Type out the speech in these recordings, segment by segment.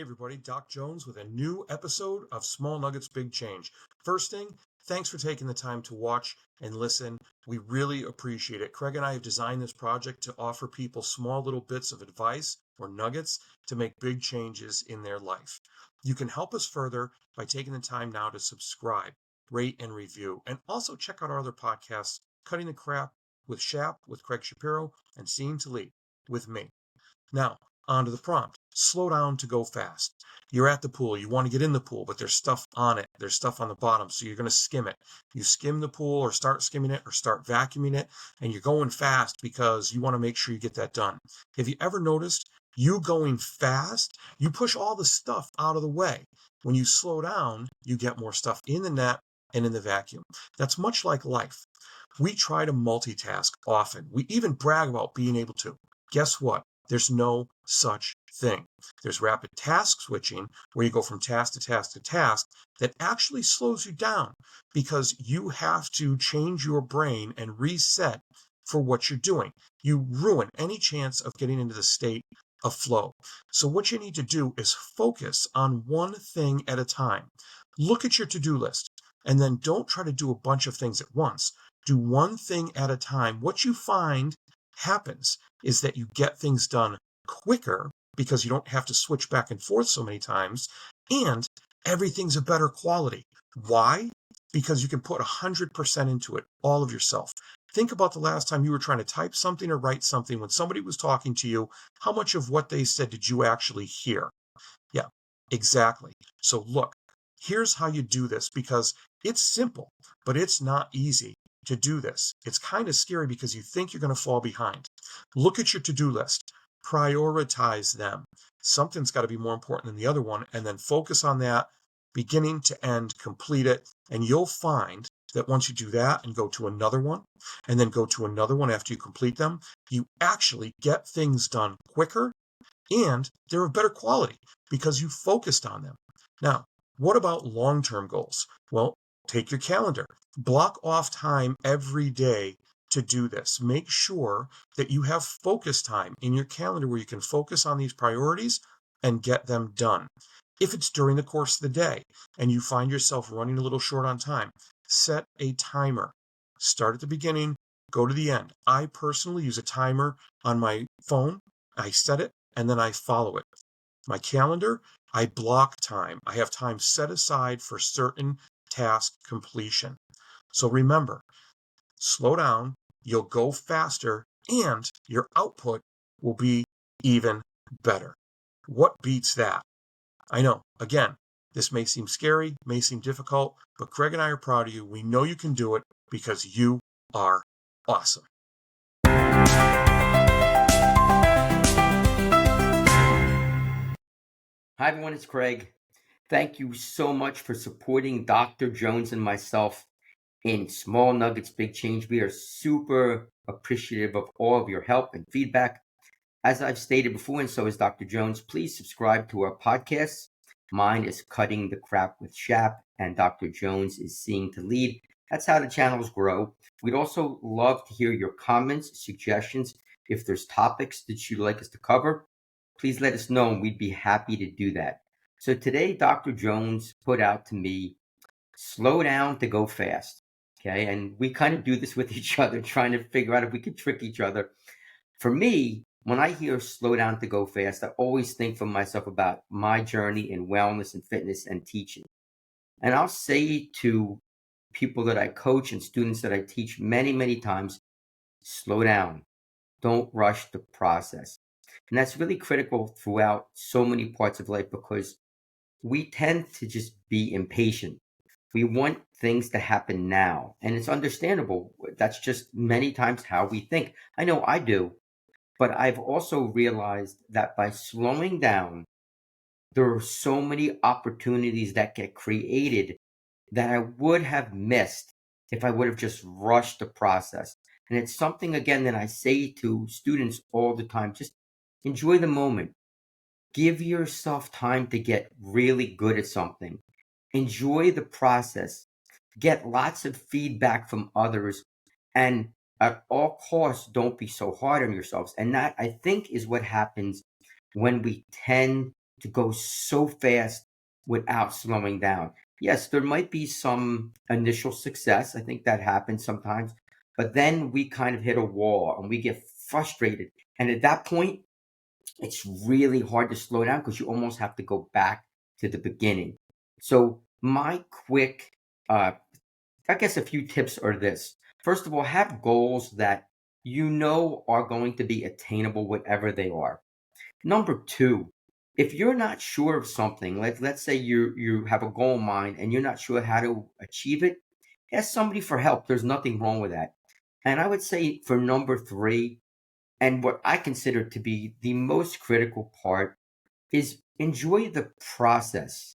everybody, Doc Jones with a new episode of Small Nuggets, Big Change. First thing, thanks for taking the time to watch and listen. We really appreciate it. Craig and I have designed this project to offer people small little bits of advice or nuggets to make big changes in their life. You can help us further by taking the time now to subscribe, rate, and review. And also check out our other podcasts, Cutting the Crap with Shap, with Craig Shapiro, and Seeing to Lead with me. Now, on to the prompt. Slow down to go fast. You're at the pool. You want to get in the pool, but there's stuff on it. There's stuff on the bottom, so you're going to skim it. You skim the pool or start skimming it or start vacuuming it, and you're going fast because you want to make sure you get that done. Have you ever noticed you going fast, you push all the stuff out of the way. When you slow down, you get more stuff in the net and in the vacuum. That's much like life. We try to multitask often. We even brag about being able to. Guess what? There's no such thing. There's rapid task switching, where you go from task to task to task, that actually slows you down because you have to change your brain and reset for what you're doing. You ruin any chance of getting into the state of flow. So what you need to do is focus on one thing at a time. Look at your to-do list, and then don't try to do a bunch of things at once. Do one thing at a time. What you find happens is that you get things done quicker because you don't have to switch back and forth so many times, and everything's a better quality. Why? Because you can put 100% into it, all of yourself. Think about the last time you were trying to type something or write something when somebody was talking to you. How much of what they said did you actually hear? Yeah, exactly. So look, here's how you do this, because it's simple, but it's not easy to do this. It's kind of scary because you think you're going to fall behind. Look at your to-do list. Prioritize them. Something's got to be more important than the other one, and then focus on that beginning to end, complete it, and you'll find that once you do that and go to another one, and then go to another one after you complete them, you actually get things done quicker, and they're of better quality because you focused on them. Now, what about long-term goals? Well, take your calendar. Block off time every day to do this. Make sure that you have focus time in your calendar where you can focus on these priorities and get them done. If it's during the course of the day and you find yourself running a little short on time, set a timer. Start at the beginning, go to the end. I personally use a timer on my phone. I set it and then I follow it. My calendar, I block time. I have time set aside for certain task completion. So remember, slow down, you'll go faster, and your output will be even better. What beats that? I know, again, this may seem scary, may seem difficult, but Craig and I are proud of you. We know you can do it because you are awesome. Hi, everyone. It's Craig. Thank you so much for supporting Dr. Jones and myself in Small Nuggets, Big Change. We are super appreciative of all of your help and feedback. As I've stated before, and so is Dr. Jones, please subscribe to our podcasts. Mine is Cutting the Crap with Shap, and Dr. Jones is Seeing to Lead. That's how the channels grow. We'd also love to hear your comments, suggestions. If there's topics that you'd like us to cover, please let us know, and we'd be happy to do that. So today, Dr. Jones put out to me, slow down to go fast. Okay, and we kind of do this with each other, trying to figure out if we could trick each other. For me, when I hear slow down to go fast, I always think for myself about my journey in wellness and fitness and teaching. And I'll say to people that I coach and students that I teach many, many times, slow down. Don't rush the process. And that's really critical throughout so many parts of life because we tend to just be impatient. We want things to happen now, and it's understandable. That's just many times how we think. I know I do, but I've also realized that by slowing down, there are so many opportunities that get created that I would have missed if I would have just rushed the process. And it's something, again, that I say to students all the time, just enjoy the moment. Give yourself time to get really good at something. Enjoy the process. Get lots of feedback from others. And at all costs, don't be so hard on yourselves. And that, I think, is what happens when we tend to go so fast without slowing down. Yes, there might be some initial success. I think that happens sometimes, but then we kind of hit a wall and we get frustrated. And at that point, it's really hard to slow down because you almost have to go back to the beginning. So my quick, I guess a few tips are this. First of all, have goals that you know are going to be attainable, whatever they are. Number two, if you're not sure of something, let's say you have a goal in mind and you're not sure how to achieve it, ask somebody for help. There's nothing wrong with that. And I would say for number three, and what I consider to be the most critical part, is enjoy the process.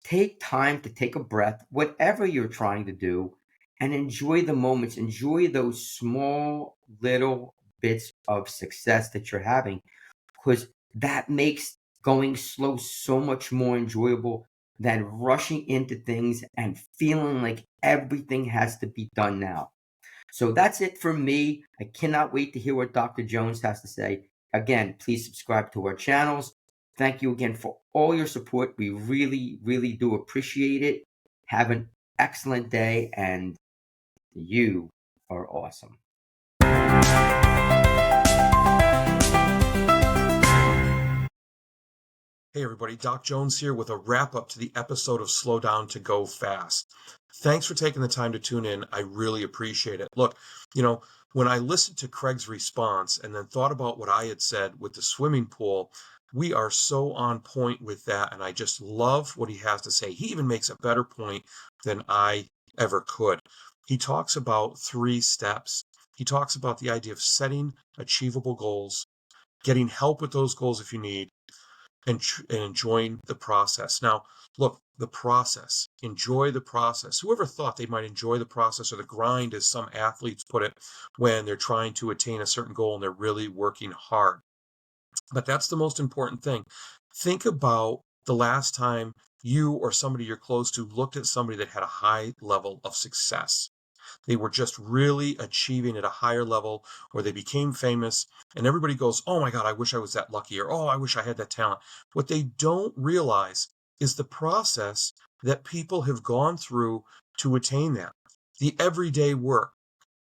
Take time to take a breath, whatever you're trying to do, and enjoy the moments. Enjoy those small little bits of success that you're having, because that makes going slow so much more enjoyable than rushing into things and feeling like everything has to be done now. So that's it for me. I cannot wait to hear what Dr. Jones has to say. Again, please subscribe to our channels. Thank you again for all your support. We really, really do appreciate it. Have an excellent day, and you are awesome. Hey everybody, Doc Jones here with a wrap up to the episode of Slow Down to Go Fast. Thanks for taking the time to tune in. I really appreciate it. Look, when I listened to Craig's response and then thought about what I had said with the swimming pool, we are so on point with that, and I just love what he has to say. He even makes a better point than I ever could. He talks about 3 steps. He talks about the idea of setting achievable goals, getting help with those goals if you need, and enjoying the process. Now, look, the process. Enjoy the process. Whoever thought they might enjoy the process or the grind, as some athletes put it, when they're trying to attain a certain goal and they're really working hard. But that's the most important thing. Think about the last time you or somebody you're close to looked at somebody that had a high level of success. They were just really achieving at a higher level, or they became famous, and everybody goes, oh my God, I wish I was that lucky, or oh, I wish I had that talent. What they don't realize is the process that people have gone through to attain that. The everyday work,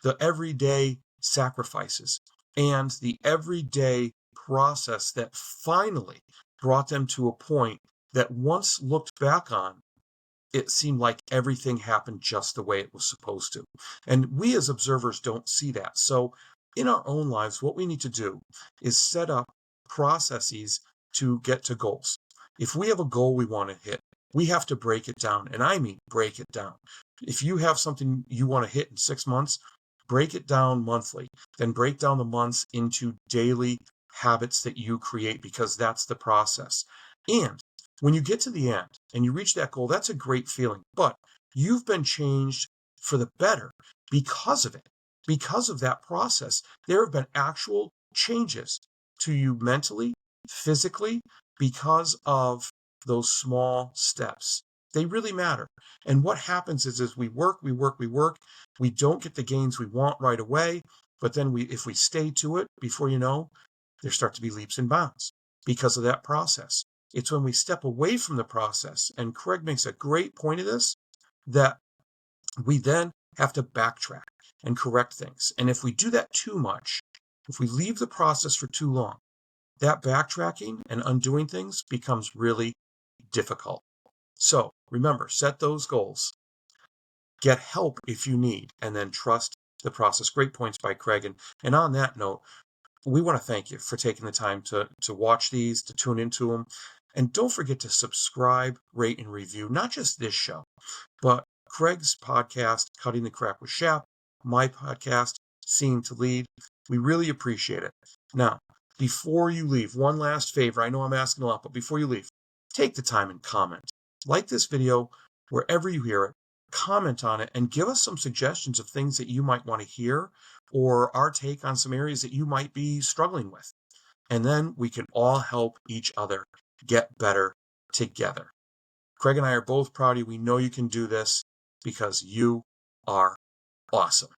the everyday sacrifices, and the everyday process that finally brought them to a point that once looked back on, it seemed like everything happened just the way it was supposed to. And we as observers don't see that. So in our own lives, what we need to do is set up processes to get to goals. If we have a goal we want to hit, we have to break it down. And I mean, break it down. If you have something you want to hit in 6 months, break it down monthly, then break down the months into daily habits that you create, because that's the process. And when you get to the end and you reach that goal, that's a great feeling, but you've been changed for the better because of it, because of that process. There have been actual changes to you mentally, physically, because of those small steps. They really matter. And what happens is, as we work, we don't get the gains we want right away, but then if we stay to it, before you know, there start to be leaps and bounds because of that process. It's when we step away from the process, and Craig makes a great point of this, that we then have to backtrack and correct things. And if we do that too much, if we leave the process for too long, that backtracking and undoing things becomes really difficult. So remember, set those goals, get help if you need, and then trust the process. Great points by Craig. And on that note, we want to thank you for taking the time to watch these, to tune into them. And don't forget to subscribe, rate, and review, not just this show, but Craig's podcast, Cutting the Crap with Shap, my podcast, Seeing to Lead. We really appreciate it. Now, before you leave, one last favor. I know I'm asking a lot, but before you leave, take the time and comment. Like this video wherever you hear it, comment on it, and give us some suggestions of things that you might want to hear, or our take on some areas that you might be struggling with. And then we can all help each other get better together. Craig and I are both proud of you. We know you can do this because you are awesome.